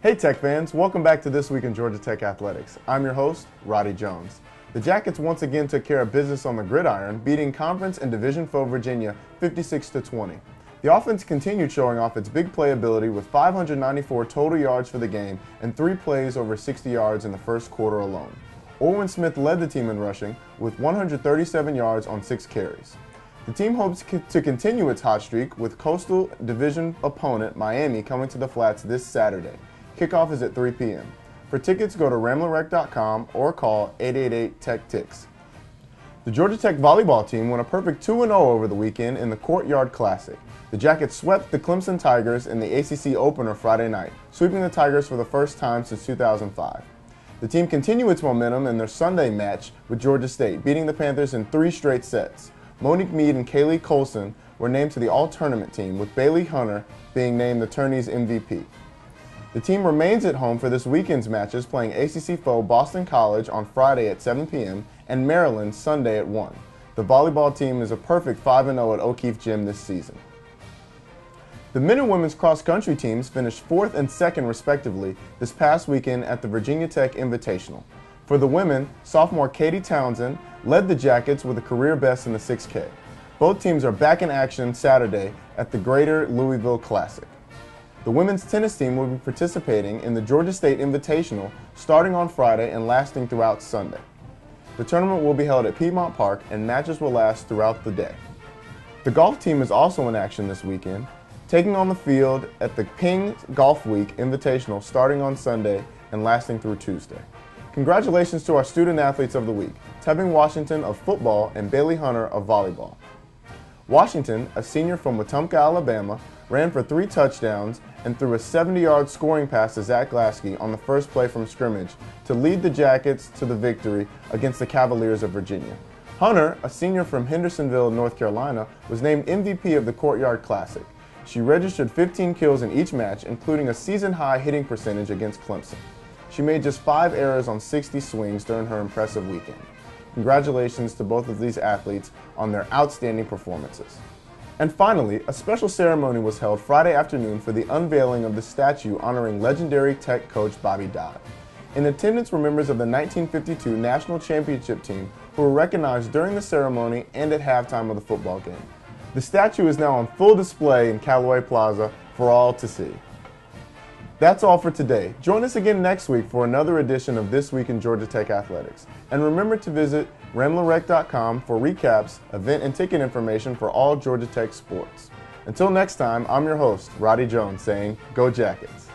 Hey Tech fans, welcome back to This Week in Georgia Tech Athletics. I'm your host, Roddy Jones. The Jackets once again took care of business on the gridiron, beating conference and division foe Virginia 56-20. The offense continued showing off its big playability with 594 total yards for the game and 3 plays over 60 yards in the first quarter alone. Orwin Smith led the team in rushing with 137 yards on 6 carries. The team hopes to continue its hot streak with Coastal Division opponent Miami coming to the Flats this Saturday. Kickoff is at 3 p.m. For tickets, go to ramblingwreck.com or call 888-TECH-TICKS. The Georgia Tech volleyball team won a perfect 2-0 over the weekend in the Courtyard Classic. The Jackets swept the Clemson Tigers in the ACC opener Friday night, sweeping the Tigers for the first time since 2005. The team continued its momentum in their Sunday match with Georgia State, beating the Panthers in 3 straight sets. Monique Meade and Kaylee Colson were named to the All-Tournament team, with Bailey Hunter being named the tourney's MVP. The team remains at home for this weekend's matches, playing ACC foe Boston College on Friday at 7 p.m. and Maryland Sunday at 1. The volleyball team is a perfect 5-0 at O'Keefe Gym this season. The men and women's cross-country teams finished 4th and 2nd respectively this past weekend at the Virginia Tech Invitational. For the women, sophomore Katie Townsend led the Jackets with a career best in the 6K. Both teams are back in action Saturday at the Greater Louisville Classic. The women's tennis team will be participating in the Georgia State Invitational starting on Friday and lasting throughout Sunday. The tournament will be held at Piedmont Park and matches will last throughout the day. The golf team is also in action this weekend, taking on the field at the Ping Golf Week Invitational starting on Sunday and lasting through Tuesday. Congratulations to our student athletes of the week, Tevin Washington of football and Bailey Hunter of volleyball. Washington, a senior from Wetumpka, Alabama, ran for 3 touchdowns and threw a 70-yard scoring pass to Zach Lasky on the first play from scrimmage to lead the Jackets to the victory against the Cavaliers of Virginia. Hunter, a senior from Hendersonville, North Carolina, was named MVP of the Courtyard Classic. She registered 15 kills in each match, including a season-high hitting percentage against Clemson. She made just 5 errors on 60 swings during her impressive weekend. Congratulations to both of these athletes on their outstanding performances. And finally, a special ceremony was held Friday afternoon for the unveiling of the statue honoring legendary Tech coach Bobby Dodd. In attendance were members of the 1952 National Championship team who were recognized during the ceremony and at halftime of the football game. The statue is now on full display in Callaway Plaza for all to see. That's all for today. Join us again next week for another edition of This Week in Georgia Tech Athletics. And remember to visit ramblingwreck.com for recaps, event, and ticket information for all Georgia Tech sports. Until next time, I'm your host, Roddy Jones, saying, Go Jackets!